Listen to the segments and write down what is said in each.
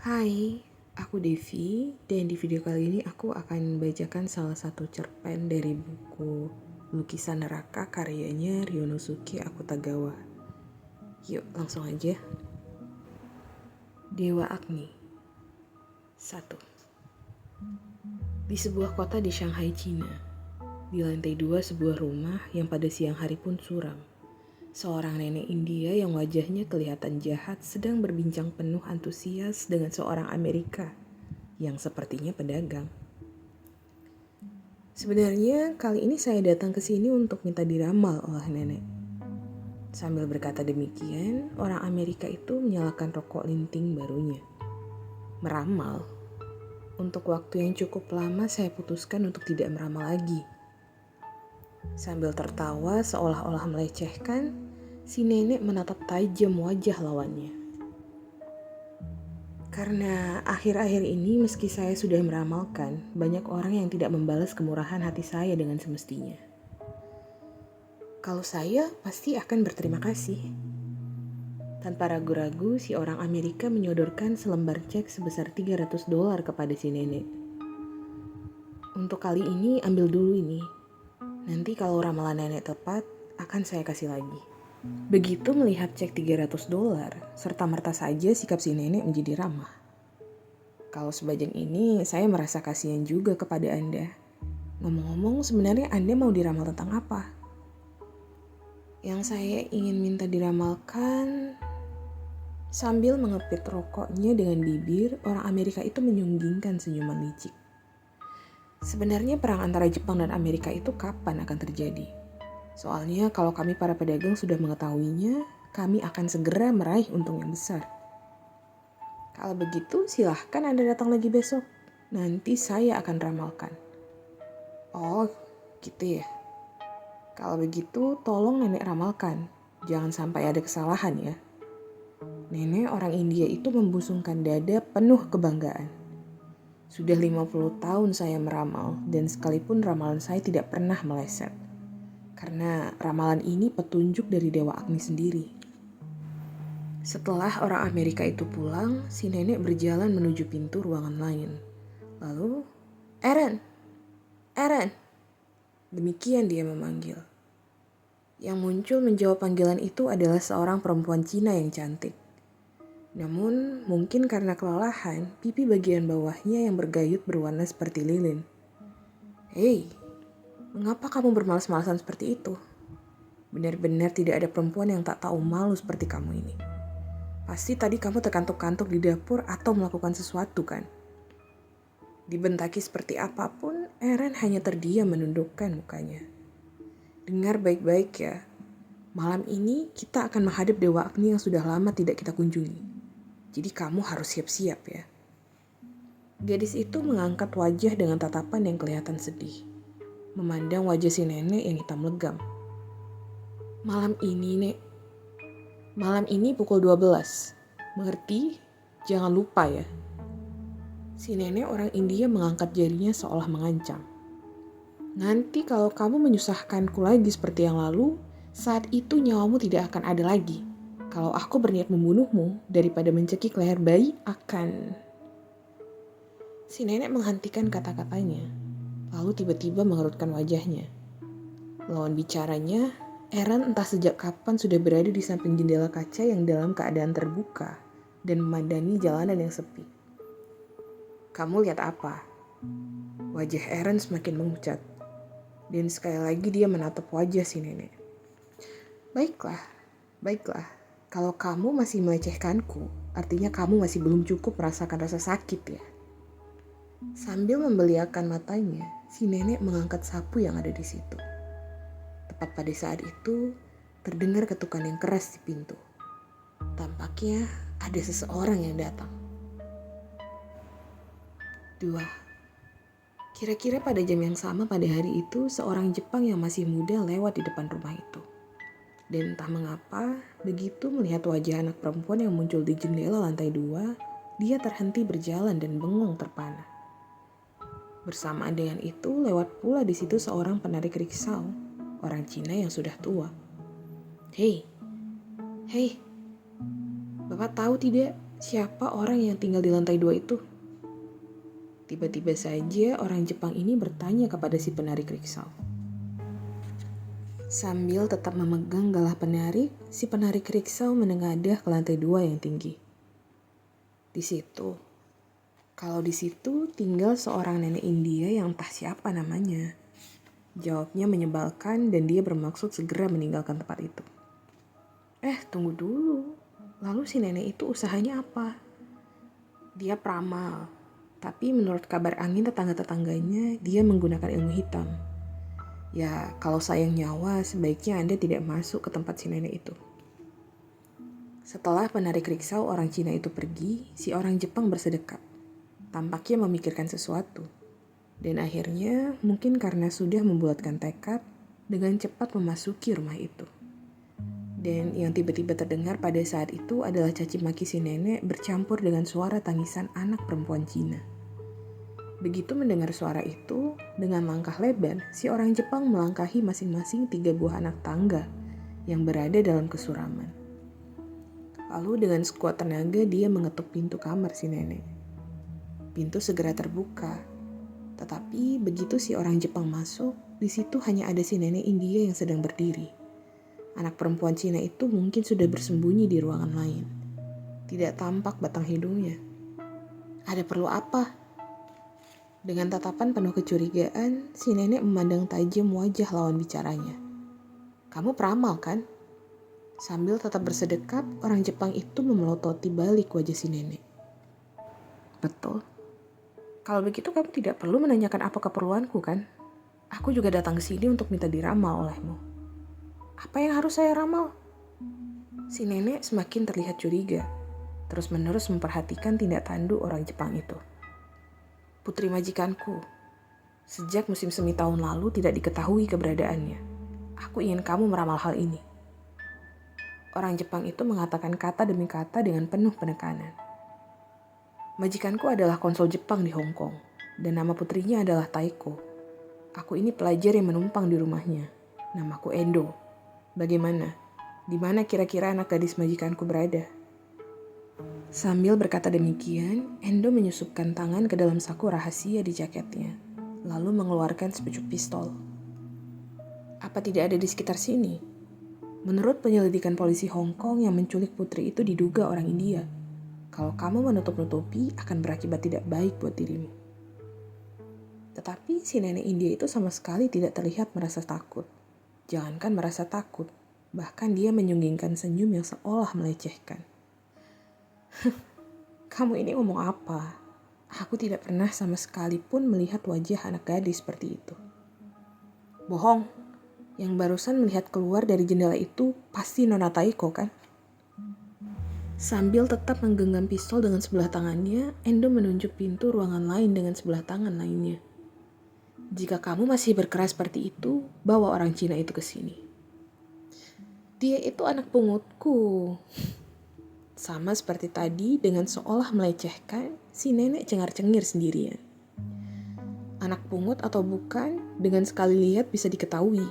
Hai, aku Devi dan di video kali ini aku akan membacakan salah satu cerpen dari buku Lukisan Neraka karyanya Ryonosuke Akutagawa. Yuk langsung aja. Dewa Agni 1. Di sebuah kota di Shanghai, Cina, di lantai 2 sebuah rumah yang pada siang hari pun suram, seorang nenek India yang wajahnya kelihatan jahat sedang berbincang penuh antusias dengan seorang Amerika yang sepertinya pedagang. Sebenarnya kali ini saya datang ke sini untuk minta diramal oleh nenek. Sambil berkata demikian, orang Amerika itu menyalakan rokok linting barunya. Meramal? Untuk waktu yang cukup lama saya putuskan untuk tidak meramal lagi. Sambil tertawa seolah-olah melecehkan, si nenek menatap tajam wajah lawannya. Karena akhir-akhir ini meski saya sudah meramalkan, banyak orang yang tidak membalas kemurahan hati saya dengan semestinya. Kalau saya pasti akan berterima kasih. Tanpa ragu-ragu, si orang Amerika menyodorkan selembar cek sebesar $300 kepada si nenek. Untuk kali ini ambil dulu ini. Nanti kalau ramalan nenek tepat, akan saya kasih lagi. Begitu melihat cek $300, serta-merta saja sikap si nenek menjadi ramah. Kalau sebagian ini, saya merasa kasihan juga kepada Anda. Ngomong-ngomong, sebenarnya Anda mau diramal tentang apa? Yang saya ingin minta diramalkan. Sambil mengepit rokoknya dengan bibir, orang Amerika itu menyunggingkan senyuman licik. Sebenarnya perang antara Jepang dan Amerika itu kapan akan terjadi? Soalnya kalau kami para pedagang sudah mengetahuinya, kami akan segera meraih untung yang besar. Kalau begitu silahkan Anda datang lagi besok. Nanti saya akan ramalkan. Oh, gitu ya. Kalau begitu tolong nenek ramalkan. Jangan sampai ada kesalahan ya. Nenek orang India itu membusungkan dada penuh kebanggaan. Sudah 50 tahun saya meramal dan sekalipun ramalan saya tidak pernah meleset. Karena ramalan ini petunjuk dari Dewa Agni sendiri. Setelah orang Amerika itu pulang, si nenek berjalan menuju pintu ruangan lain. Lalu, Eren! Eren! Demikian dia memanggil. Yang muncul menjawab panggilan itu adalah seorang perempuan Cina yang cantik. Namun, mungkin karena kelelahan, pipi bagian bawahnya yang bergayut berwarna seperti lilin. Hei, mengapa kamu bermalas-malasan seperti itu? Benar-benar tidak ada perempuan yang tak tahu malu seperti kamu ini. Pasti tadi kamu terkantuk-kantuk di dapur atau melakukan sesuatu kan? Dibentaki seperti apapun, Eren hanya terdiam menundukkan mukanya. Dengar baik-baik ya, malam ini kita akan menghadap Dewa Agni yang sudah lama tidak kita kunjungi. Jadi kamu harus siap-siap ya. Gadis itu mengangkat wajah dengan tatapan yang kelihatan sedih. Memandang wajah si nenek yang hitam legam. Malam ini, Nek. Malam ini pukul 12. Mengerti? Jangan lupa ya. Si nenek orang India mengangkat jarinya seolah mengancam. Nanti kalau kamu menyusahkanku lagi seperti yang lalu, saat itu nyawamu tidak akan ada lagi. Kalau aku berniat membunuhmu, daripada mencekik leher bayi, akan... Si nenek menghentikan kata-katanya, lalu tiba-tiba mengerutkan wajahnya. Lawan bicaranya, Eren entah sejak kapan sudah berada di samping jendela kaca yang dalam keadaan terbuka dan memandangi jalanan yang sepi. Kamu lihat apa? Wajah Eren semakin memucat, dan sekali lagi dia menatap wajah si nenek. Baiklah. Kalau kamu masih melecehkanku, artinya kamu masih belum cukup merasakan rasa sakit ya. Sambil membeliakan matanya, si nenek mengangkat sapu yang ada di situ. Tepat pada saat itu, terdengar ketukan yang keras di pintu. Tampaknya ada seseorang yang datang. 2. Kira-kira pada jam yang sama pada hari itu, seorang Jepang yang masih muda lewat di depan rumah itu. Dan entah mengapa, begitu melihat wajah anak perempuan yang muncul di jendela lantai 2, dia terhenti berjalan dan bengong terpana. Bersamaan dengan itu, lewat pula di situ seorang penarik riksau, orang Cina yang sudah tua. Hei, Bapak tahu tidak? Siapa orang yang tinggal di lantai 2 itu? Tiba-tiba saja orang Jepang ini bertanya kepada si penarik riksau. Sambil tetap memegang galah penarik, si penarik riksau menengadah ke lantai 2 yang tinggi. Di situ, kalau di situ tinggal seorang nenek India yang entah siapa namanya. Jawabnya menyebalkan dan dia bermaksud segera meninggalkan tempat itu. Tunggu dulu. Lalu si nenek itu usahanya apa? Dia peramal. Tapi menurut kabar angin tetangga-tetangganya, dia menggunakan ilmu hitam. Ya, kalau sayang nyawa, sebaiknya Anda tidak masuk ke tempat si nenek itu. Setelah penarik riksau orang Cina itu pergi, si orang Jepang bersedekap. Tampaknya memikirkan sesuatu. Dan akhirnya, mungkin karena sudah membulatkan tekad, dengan cepat memasuki rumah itu. Dan yang tiba-tiba terdengar pada saat itu adalah caci maki si nenek bercampur dengan suara tangisan anak perempuan Cina. Begitu mendengar suara itu, dengan langkah lebar, si orang Jepang melangkahi masing-masing 3 buah anak tangga yang berada dalam kesuraman. Lalu dengan sekuat tenaga dia mengetuk pintu kamar si nenek. Pintu segera terbuka, tetapi begitu si orang Jepang masuk, di situ hanya ada si nenek India yang sedang berdiri. Anak perempuan Cina itu mungkin sudah bersembunyi di ruangan lain. Tidak tampak batang hidungnya. Ada perlu apa? Dengan tatapan penuh kecurigaan, si nenek memandang tajam wajah lawan bicaranya. Kamu peramal kan? Sambil tetap bersedekap, orang Jepang itu memelototi balik wajah si nenek. Betul. Kalau begitu kamu tidak perlu menanyakan apa keperluanku kan? Aku juga datang ke sini untuk minta diramal olehmu. Apa yang harus saya ramal? Si nenek semakin terlihat curiga, terus-menerus memperhatikan tindak tanduk orang Jepang itu. Putri majikanku, sejak musim semi tahun lalu tidak diketahui keberadaannya. Aku ingin kamu meramal hal ini. Orang Jepang itu mengatakan kata demi kata dengan penuh penekanan. Majikanku adalah konsul Jepang di Hong Kong, dan nama putrinya adalah Taiko. Aku ini pelajar yang menumpang di rumahnya. Namaku Endo. Bagaimana? Di mana kira-kira anak gadis majikanku berada? Sambil berkata demikian, Endo menyusupkan tangan ke dalam saku rahasia di jaketnya, lalu mengeluarkan sepucuk pistol. Apa tidak ada di sekitar sini? Menurut penyelidikan polisi Hong Kong yang menculik putri itu diduga orang India. Kalau kamu menutup-nutupi akan berakibat tidak baik buat dirimu. Tetapi si nenek India itu sama sekali tidak terlihat merasa takut. Jangankan merasa takut, bahkan dia menyunggingkan senyum yang seolah melecehkan. Kamu ini ngomong apa? Aku tidak pernah sama sekali pun melihat wajah anak gadis seperti itu. Bohong, yang barusan melihat keluar dari jendela itu pasti Nona Taiko kan? Sambil tetap menggenggam pistol dengan sebelah tangannya, Endo menunjuk pintu ruangan lain dengan sebelah tangan lainnya. Jika kamu masih berkeras seperti itu, bawa orang Cina itu ke sini. Dia itu anak pungutku. Sama seperti tadi, dengan seolah melecehkan, si nenek cengar-cengir sendirian. Anak pungut atau bukan, dengan sekali lihat bisa diketahui.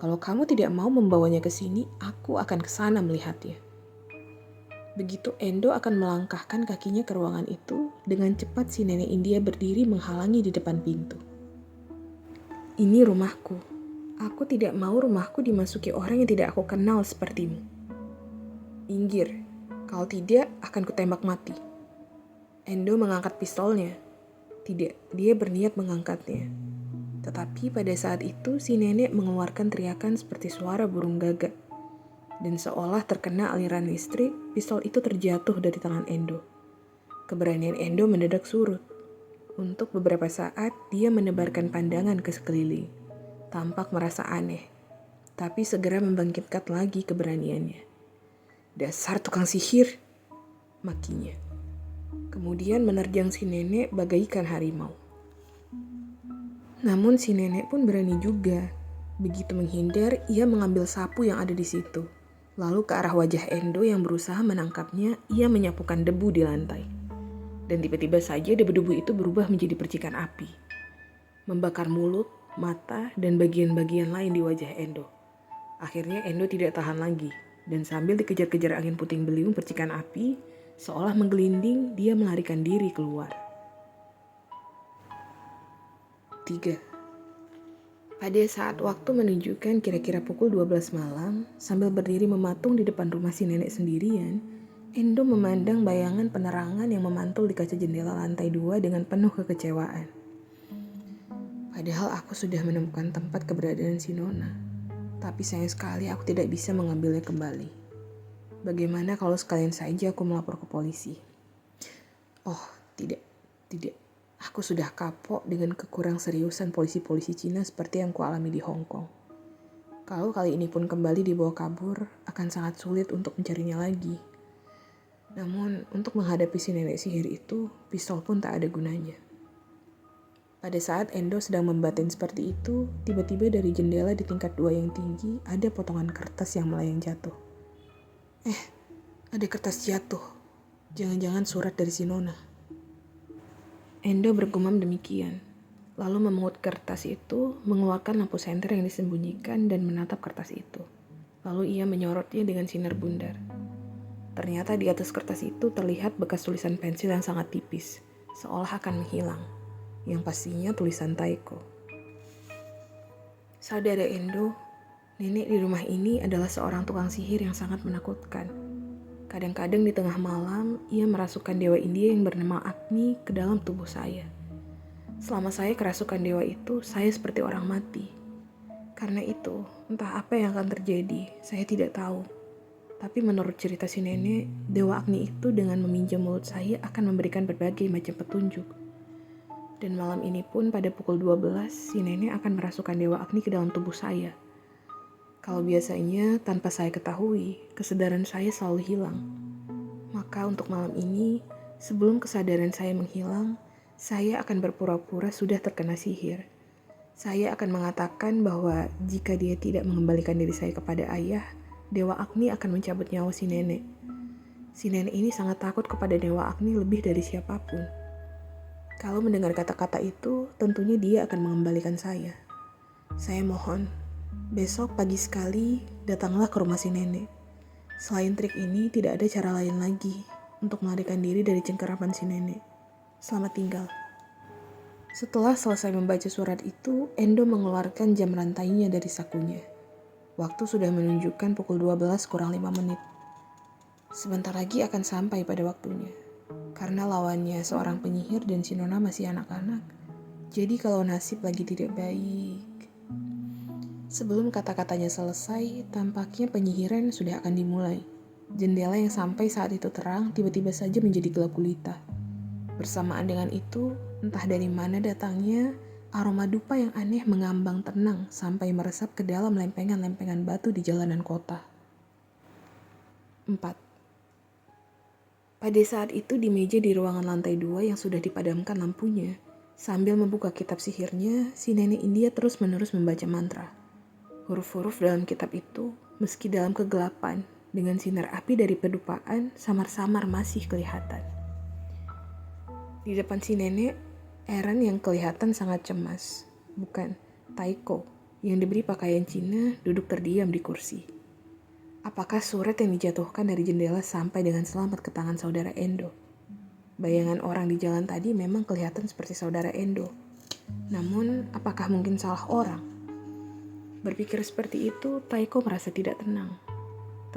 Kalau kamu tidak mau membawanya ke sini, aku akan ke sana melihatnya. Begitu Endo akan melangkahkan kakinya ke ruangan itu, dengan cepat si nenek India berdiri menghalangi di depan pintu. Ini rumahku. Aku tidak mau rumahku dimasuki orang yang tidak aku kenal sepertimu. Inggir, kalau tidak akan kutembak mati. Endo mengangkat pistolnya. Tidak, dia berniat mengangkatnya. Tetapi pada saat itu si nenek mengeluarkan teriakan seperti suara burung gagak. Dan seolah terkena aliran listrik, pistol itu terjatuh dari tangan Endo. Keberanian Endo mendadak surut. Untuk beberapa saat, dia menebarkan pandangan ke sekeliling. Tampak merasa aneh, tapi segera membangkitkan lagi keberaniannya. Dasar tukang sihir, makinya. Kemudian menerjang si nenek bagaikan harimau. Namun si nenek pun berani juga. Begitu menghindar, ia mengambil sapu yang ada di situ. Lalu ke arah wajah Endo yang berusaha menangkapnya, ia menyapukan debu di lantai. Dan tiba-tiba saja debu-debu itu berubah menjadi percikan api. Membakar mulut, mata, dan bagian-bagian lain di wajah Endo. Akhirnya Endo tidak tahan lagi. Dan sambil dikejar-kejar angin puting beliung percikan api, Seolah menggelinding, dia melarikan diri keluar. 3. Pada saat waktu menunjukkan kira-kira pukul 12 malam, sambil berdiri mematung di depan rumah si nenek sendirian, Endo memandang bayangan penerangan yang memantul di kaca jendela lantai 2 dengan penuh kekecewaan. Padahal aku sudah menemukan tempat keberadaan si Nona, tapi sayang sekali aku tidak bisa mengambilnya kembali. Bagaimana kalau sekalian saja aku melapor ke polisi? Oh, tidak. Aku sudah kapok dengan kekurang seriusan polisi-polisi Cina seperti yang kualami di Hong Kong. Kalau kali ini pun kembali dibawa kabur, akan sangat sulit untuk mencarinya lagi. Namun, untuk menghadapi si nenek sihir itu, pistol pun tak ada gunanya. Pada saat Endo sedang membatin seperti itu, tiba-tiba dari jendela di tingkat 2 yang tinggi, ada potongan kertas yang melayang jatuh. Ada kertas jatuh. Jangan-jangan surat dari si Nona. Endo bergumam demikian, lalu memungut kertas itu, mengeluarkan lampu senter yang disembunyikan dan menatap kertas itu. Lalu ia menyorotnya dengan sinar bundar. Ternyata di atas kertas itu terlihat bekas tulisan pensil yang sangat tipis, seolah akan menghilang, yang pastinya tulisan Taiko. Saudara Endo, nenek di rumah ini adalah seorang tukang sihir yang sangat menakutkan. Kadang-kadang di tengah malam, ia merasukkan dewa India yang bernama Agni ke dalam tubuh saya. Selama saya kerasukan dewa itu, saya seperti orang mati. Karena itu, entah apa yang akan terjadi, saya tidak tahu. Tapi menurut cerita si nenek, dewa Agni itu dengan meminjam mulut saya akan memberikan berbagai macam petunjuk. Dan malam ini pun pada pukul 12, si nenek akan merasukkan dewa Agni ke dalam tubuh saya. Kalau biasanya, tanpa saya ketahui, kesadaran saya selalu hilang. Maka untuk malam ini, sebelum kesadaran saya menghilang, saya akan berpura-pura sudah terkena sihir. Saya akan mengatakan bahwa jika dia tidak mengembalikan diri saya kepada ayah, dewa Agni akan mencabut nyawa si nenek. Si nenek ini sangat takut kepada dewa Agni lebih dari siapapun. Kalau mendengar kata-kata itu, tentunya dia akan mengembalikan saya. Saya mohon, besok pagi sekali datanglah ke rumah si nenek. Selain trik ini, tidak ada cara lain lagi untuk melarikan diri dari cengkeraman si nenek. Selamat tinggal. Setelah selesai membaca surat itu, Endo mengeluarkan jam rantainya dari sakunya. Waktu sudah menunjukkan pukul 12 kurang 5 menit. Sebentar lagi akan sampai pada waktunya. Karena lawannya seorang penyihir dan si Nona masih anak-anak. Jadi kalau nasib lagi tidak baik. Sebelum kata-katanya selesai, tampaknya penyihiran sudah akan dimulai. Jendela yang sampai saat itu terang tiba-tiba saja menjadi gelap gulita. Bersamaan dengan itu, entah dari mana datangnya, aroma dupa yang aneh mengambang tenang sampai meresap ke dalam lempengan-lempengan batu di jalanan kota. 4. Pada saat itu di meja di ruangan lantai 2 yang sudah dipadamkan lampunya, sambil membuka kitab sihirnya, si nenek India terus-menerus membaca mantra. Huruf-huruf dalam kitab itu, meski dalam kegelapan, dengan sinar api dari pedupaan, samar-samar masih kelihatan. Di depan si nenek, Eren yang kelihatan sangat cemas, bukan Taiko, yang diberi pakaian Cina duduk terdiam di kursi. Apakah surat yang dijatuhkan dari jendela sampai dengan selamat ke tangan saudara Endo? Bayangan orang di jalan tadi memang kelihatan seperti saudara Endo. Namun, apakah mungkin salah orang? Berpikir seperti itu, Taiko merasa tidak tenang.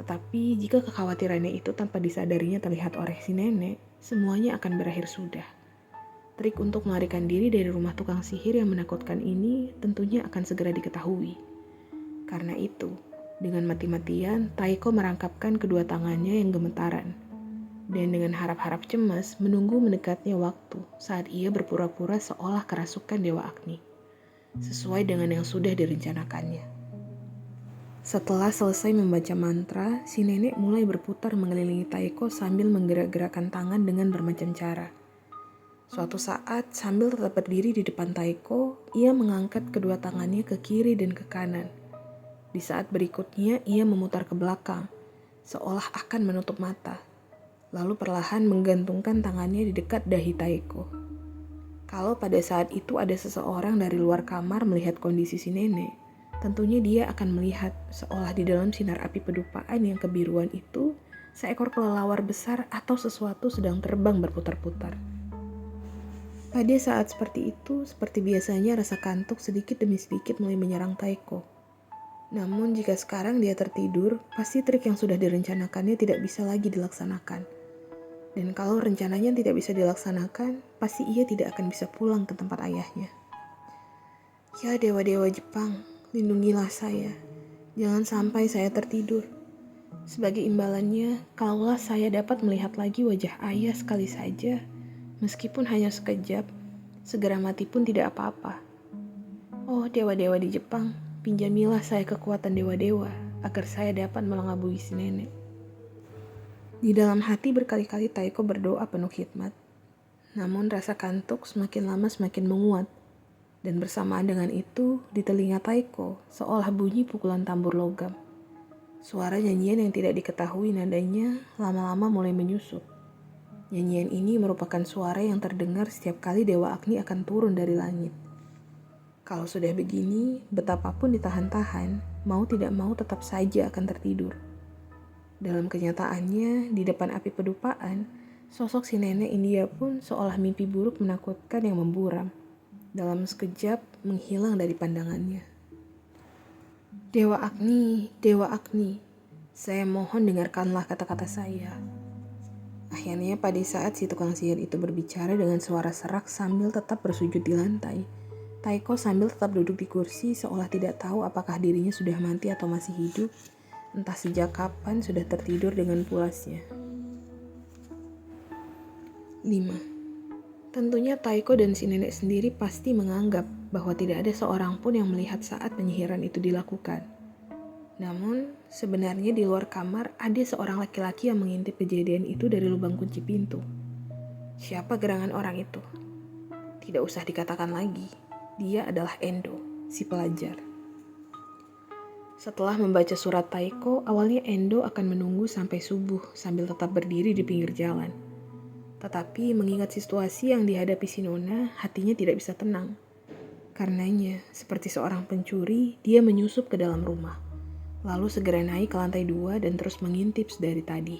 Tetapi jika kekhawatirannya itu tanpa disadarinya terlihat oleh si nenek, semuanya akan berakhir sudah. Trik untuk melarikan diri dari rumah tukang sihir yang menakutkan ini tentunya akan segera diketahui. Karena itu, dengan mati-matian, Taiko merangkapkan kedua tangannya yang gemetaran. Dan dengan harap-harap cemas, menunggu mendekatnya waktu saat ia berpura-pura seolah kerasukan dewa Agni. Sesuai dengan yang sudah direncanakannya. Setelah selesai membaca mantra, si nenek mulai berputar mengelilingi Taiko sambil menggerak-gerakkan tangan dengan bermacam cara. Suatu saat, sambil tetap berdiri di depan Taiko, ia mengangkat kedua tangannya ke kiri dan ke kanan. Di saat berikutnya, ia memutar ke belakang, seolah akan menutup mata. Lalu perlahan menggantungkan tangannya di dekat dahi Taiko. Kalau pada saat itu ada seseorang dari luar kamar melihat kondisi si nenek, tentunya dia akan melihat seolah di dalam sinar api pedupaan yang kebiruan itu, seekor kelelawar besar atau sesuatu sedang terbang berputar-putar. Pada saat seperti itu, seperti biasanya rasa kantuk sedikit demi sedikit mulai menyerang Taeko. Namun jika sekarang dia tertidur, pasti trik yang sudah direncanakannya tidak bisa lagi dilaksanakan. Dan kalau rencananya tidak bisa dilaksanakan, pasti ia tidak akan bisa pulang ke tempat ayahnya. Ya dewa-dewa Jepang, lindungilah saya. Jangan sampai saya tertidur. Sebagai imbalannya, kalaulah saya dapat melihat lagi wajah ayah sekali saja, meskipun hanya sekejap, segera mati pun tidak apa-apa. Oh dewa-dewa di Jepang, pinjamilah saya kekuatan dewa-dewa, agar saya dapat mengelabui si nenek. Di dalam hati berkali-kali Taeko berdoa penuh hikmat. Namun rasa kantuk semakin lama semakin menguat. Dan bersamaan dengan itu, di telinga Taeko seolah bunyi pukulan tambur logam. Suara nyanyian yang tidak diketahui nadanya lama-lama mulai menyusup. Nyanyian ini merupakan suara yang terdengar setiap kali Dewa Agni akan turun dari langit. Kalau sudah begini, betapapun ditahan-tahan, mau tidak mau tetap saja akan tertidur. Dalam kenyataannya, di depan api pedupaan, sosok si nenek India pun seolah mimpi buruk menakutkan yang memburam. Dalam sekejap menghilang dari pandangannya. Dewa Agni, saya mohon dengarkanlah kata-kata saya. Akhirnya pada saat si tukang sihir itu berbicara dengan suara serak sambil tetap bersujud di lantai, Taeko sambil tetap duduk di kursi seolah tidak tahu apakah dirinya sudah mati atau masih hidup, entah sejak kapan sudah tertidur dengan pulasnya. 5. Tentunya Taeko dan si nenek sendiri pasti menganggap bahwa tidak ada seorang pun yang melihat saat penyihiran itu dilakukan. Namun, sebenarnya di luar kamar ada seorang laki-laki yang mengintip kejadian itu dari lubang kunci pintu. Siapa gerangan orang itu? Tidak usah dikatakan lagi, dia adalah Endo, si pelajar. Setelah membaca surat Taeko, awalnya Endo akan menunggu sampai subuh sambil tetap berdiri di pinggir jalan. Tetapi mengingat situasi yang dihadapi si Nona, hatinya tidak bisa tenang. Karenanya, seperti seorang pencuri, dia menyusup ke dalam rumah. Lalu segera naik ke lantai 2 dan terus mengintip sedari tadi.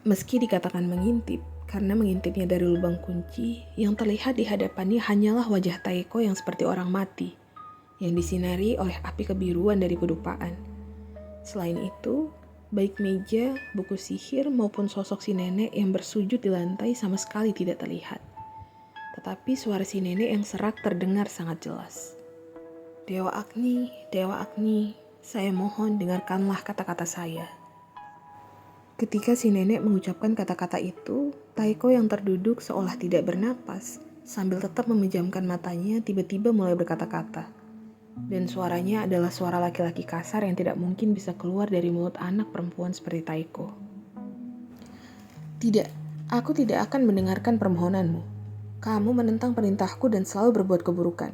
Meski dikatakan mengintip, karena mengintipnya dari lubang kunci, yang terlihat di hadapannya hanyalah wajah Taeko yang seperti orang mati, yang disinari oleh api kebiruan dari pedupaan. Selain itu, baik meja, buku sihir maupun sosok si nenek yang bersujud di lantai sama sekali tidak terlihat. Tetapi suara si nenek yang serak terdengar sangat jelas. Dewa Agni, saya mohon dengarkanlah kata-kata saya. Ketika si nenek mengucapkan kata-kata itu, Taeko yang terduduk seolah tidak bernapas, sambil tetap memejamkan matanya tiba-tiba mulai berkata-kata. Dan suaranya adalah suara laki-laki kasar yang tidak mungkin bisa keluar dari mulut anak perempuan seperti Taeko. Tidak, aku tidak akan mendengarkan permohonanmu. Kamu menentang perintahku dan selalu berbuat keburukan.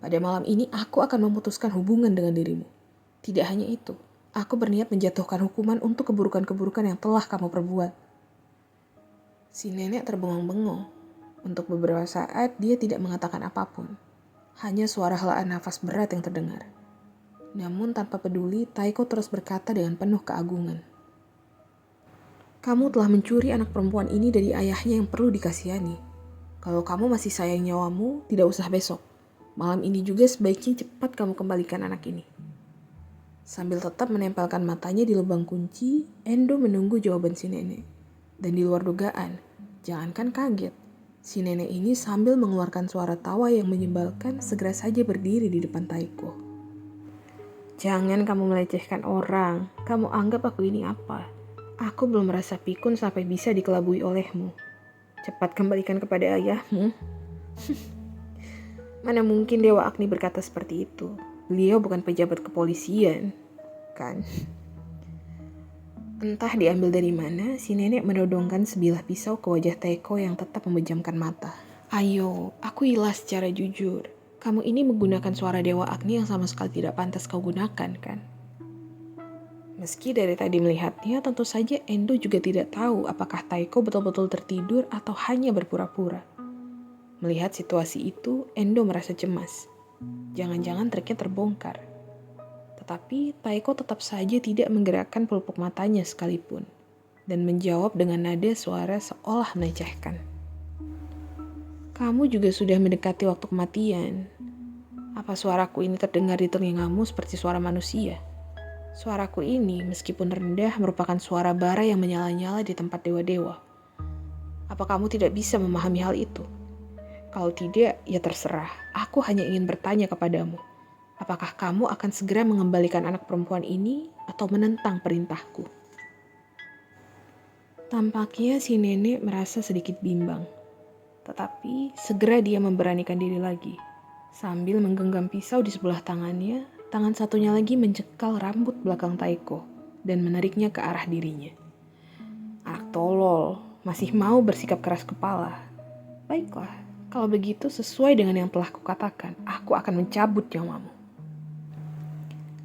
Pada malam ini aku akan memutuskan hubungan dengan dirimu. Tidak hanya itu, aku berniat menjatuhkan hukuman untuk keburukan-keburukan yang telah kamu perbuat. Si nenek terbengong-bengong. Untuk beberapa saat dia tidak mengatakan apapun. Hanya suara helaan nafas berat yang terdengar. Namun tanpa peduli, Taeko terus berkata dengan penuh keagungan. Kamu telah mencuri anak perempuan ini dari ayahnya yang perlu dikasihani. Kalau kamu masih sayang nyawamu, tidak usah besok. Malam ini juga sebaiknya cepat kamu kembalikan anak ini. Sambil tetap menempelkan matanya di lubang kunci, Endo menunggu jawaban si nenek. Dan di luar dugaan, jangankan kaget, si nenek ini sambil mengeluarkan suara tawa yang menyebalkan segera saja berdiri di depan Taeko. Jangan kamu melecehkan orang, kamu anggap aku ini apa? Aku belum merasa pikun sampai bisa dikelabui olehmu. Cepat kembalikan kepada ayahmu. Mana mungkin Dewa Agni berkata seperti itu. Beliau bukan pejabat kepolisian, kan? Entah diambil dari mana, si nenek menodongkan sebilah pisau ke wajah Taeko yang tetap memejamkan mata. Ayo, aku ilas secara jujur. Kamu ini menggunakan suara Dewa Agni yang sama sekali tidak pantas kau gunakan, kan? Meski dari tadi melihatnya, tentu saja Endo juga tidak tahu apakah Taeko betul-betul tertidur atau hanya berpura-pura. Melihat situasi itu, Endo merasa cemas. Jangan-jangan triknya terbongkar. Tetapi Taeko tetap saja tidak menggerakkan pelupuk matanya sekalipun, dan menjawab dengan nada suara seolah melecehkan. Kamu juga sudah mendekati waktu kematian. Apa suaraku ini terdengar di telingamu seperti suara manusia? Suaraku ini, meskipun rendah, merupakan suara bara yang menyala-nyala di tempat dewa-dewa. Apa kamu tidak bisa memahami hal itu? Kalau tidak, ya terserah. Aku hanya ingin bertanya kepadamu. Apakah kamu akan segera mengembalikan anak perempuan ini atau menentang perintahku? Tampaknya si nenek merasa sedikit bimbang. Tetapi segera dia memberanikan diri lagi. Sambil menggenggam pisau di sebelah tangannya, tangan satunya lagi mencekal rambut belakang Taeko dan menariknya ke arah dirinya. Anak tolol, masih mau bersikap keras kepala. Baiklah, kalau begitu sesuai dengan yang telah kukatakan, aku akan mencabut nyawamu.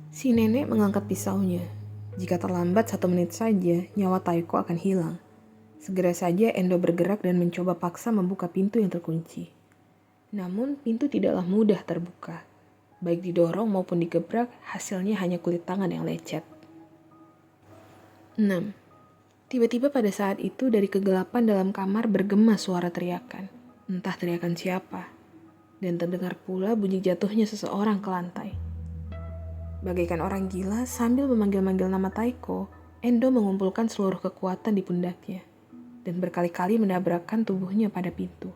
Si nenek mengangkat pisaunya. Jika terlambat 1 menit saja, nyawa Taeko akan hilang. Segera saja Endo bergerak dan mencoba paksa membuka pintu yang terkunci. Namun pintu tidaklah mudah terbuka. Baik didorong maupun digebrak, hasilnya hanya kulit tangan yang lecet. 6. Tiba-tiba pada saat itu dari kegelapan dalam kamar bergema suara teriakan. Entah teriakan siapa. Dan terdengar pula bunyi jatuhnya seseorang ke lantai. Bagaikan orang gila, sambil memanggil-manggil nama Taeko, Endo mengumpulkan seluruh kekuatan di pundaknya dan berkali-kali menabrakkan tubuhnya pada pintu.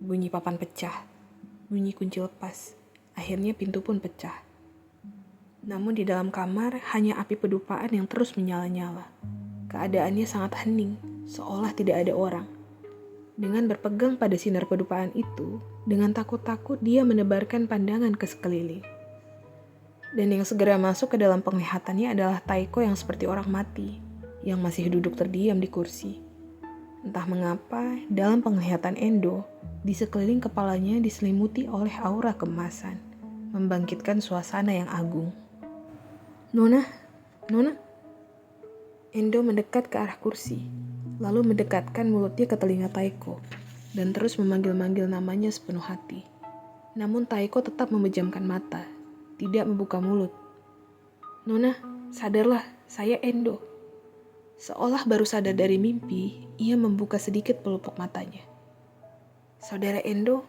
Bunyi papan pecah, bunyi kunci lepas, akhirnya pintu pun pecah. Namun di dalam kamar hanya api pedupaan yang terus menyala-nyala. Keadaannya sangat hening, seolah tidak ada orang. Dengan berpegang pada sinar pedupaan itu, dengan takut-takut dia menebarkan pandangan ke sekeliling. Dan yang segera masuk ke dalam penglihatannya adalah Taeko yang seperti orang mati, yang masih duduk terdiam di kursi. Entah mengapa, dalam penglihatan Endo, di sekeliling kepalanya diselimuti oleh aura keemasan, membangkitkan suasana yang agung. Nona, Nona. Endo mendekat ke arah kursi, lalu mendekatkan mulutnya ke telinga Taeko, dan terus memanggil-manggil namanya sepenuh hati. Namun Taeko tetap memejamkan mata, tidak membuka mulut. Nona, sadarlah, saya Endo. Seolah baru sadar dari mimpi, ia membuka sedikit pelupuk matanya. Saudara Endo?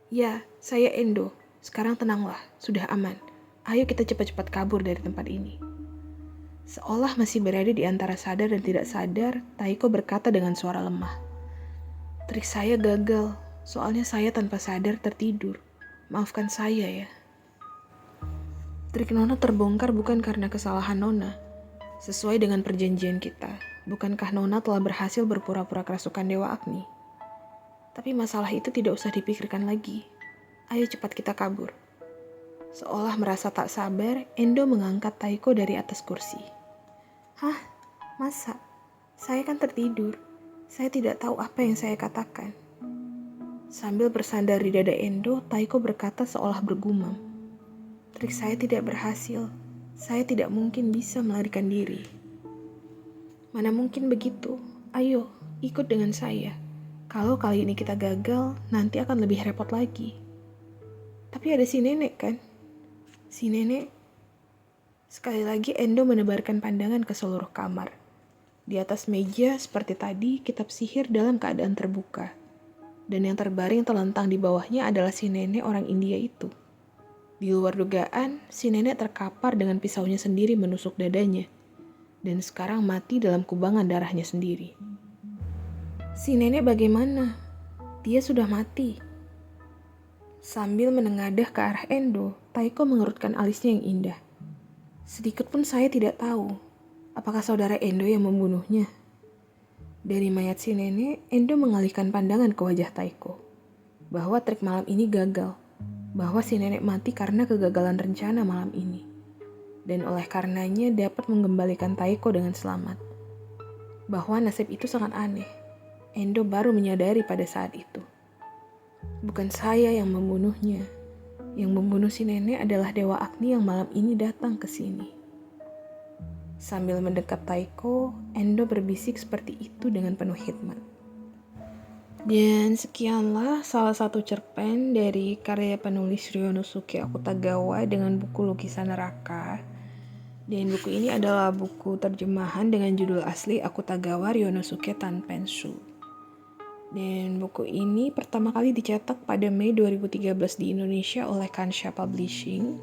Ya, saya Endo. Sekarang tenanglah, sudah aman. Ayo kita cepat-cepat kabur dari tempat ini. Seolah masih berada di antara sadar dan tidak sadar, Taeko berkata dengan suara lemah. Trik saya gagal, soalnya saya tanpa sadar tertidur. Maafkan saya ya. Trik Nona terbongkar bukan karena kesalahan Nona. Sesuai dengan perjanjian kita, bukankah Nona telah berhasil berpura-pura kerasukan Dewa Agni? Tapi masalah itu tidak usah dipikirkan lagi. Ayo cepat kita kabur. Seolah merasa tak sabar, Endo mengangkat Taeko dari atas kursi. Hah? Masa? Saya kan tertidur. Saya tidak tahu apa yang saya katakan. Sambil bersandar di dada Endo, Taeko berkata seolah bergumam. Trik saya tidak berhasil. Saya tidak mungkin bisa melarikan diri. Mana mungkin begitu? Ayo, ikut dengan saya. Kalau kali ini kita gagal, nanti akan lebih repot lagi. Tapi ada si nenek kan? Si nenek. Sekali lagi Endo menebarkan pandangan ke seluruh kamar. Di atas meja seperti tadi, kitab sihir dalam keadaan terbuka. Dan yang terbaring terlentang di bawahnya adalah si nenek orang India itu. Di luar dugaan, si nenek terkapar dengan pisaunya sendiri menusuk dadanya. Dan sekarang mati dalam kubangan darahnya sendiri. Si nenek bagaimana? Dia sudah mati. Sambil menengadah ke arah Endo, Taeko mengerutkan alisnya yang indah. Sedikit pun saya tidak tahu, apakah saudara Endo yang membunuhnya. Dari mayat si nenek, Endo mengalihkan pandangan ke wajah Taeko. Bahwa trik malam ini gagal. Bahwa si nenek mati karena kegagalan rencana malam ini. Dan oleh karenanya dapat mengembalikan Taeko dengan selamat. Bahwa nasib itu sangat aneh. Endo baru menyadari pada saat itu. Bukan saya yang membunuhnya. Yang membunuh si nenek adalah Dewa Agni yang malam ini datang ke sini. Sambil mendekat Taeko, Endo berbisik seperti itu dengan penuh hikmat. Dan sekianlah salah satu cerpen dari karya penulis Ryonosuke Akutagawa dengan buku Lukisan Neraka. Dan buku ini adalah buku terjemahan dengan judul asli Akutagawa Ryonosuke Tanpenshu. Dan buku ini pertama kali dicetak pada Mei 2013 di Indonesia oleh Kansha Publishing.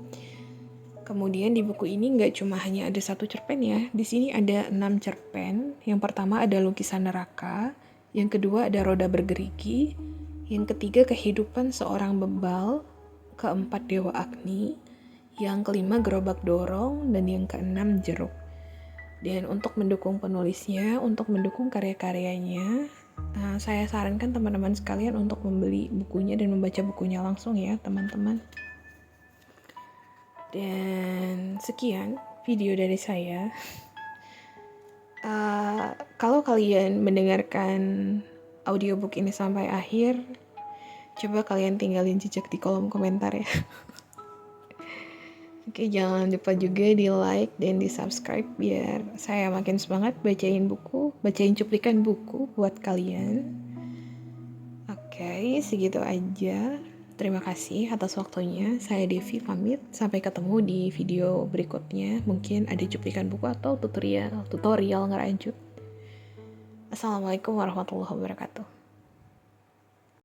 Kemudian di buku ini nggak cuma hanya ada satu cerpen ya, di sini ada 6 cerpen. Yang pertama ada Lukisan Neraka, yang kedua ada Roda Bergerigi, yang ketiga Kehidupan Seorang Bebal, keempat Dewa Agni, yang kelima Gerobak Dorong, dan yang keenam Jeruk. Dan untuk mendukung penulisnya, untuk mendukung karya-karyanya, saya sarankan teman-teman sekalian untuk membeli bukunya dan membaca bukunya langsung ya teman-teman. Dan sekian video dari saya. Kalau kalian mendengarkan audiobook ini sampai akhir, coba kalian tinggalin jejak di kolom komentar ya. Oke, jangan lupa juga di like dan di subscribe biar saya makin semangat bacain cuplikan buku buat kalian. Oke, segitu aja. Terima kasih atas waktunya. Saya Devi pamit. Sampai ketemu di video berikutnya. Mungkin ada cuplikan buku atau tutorial ngerancut. Assalamualaikum warahmatullahi wabarakatuh.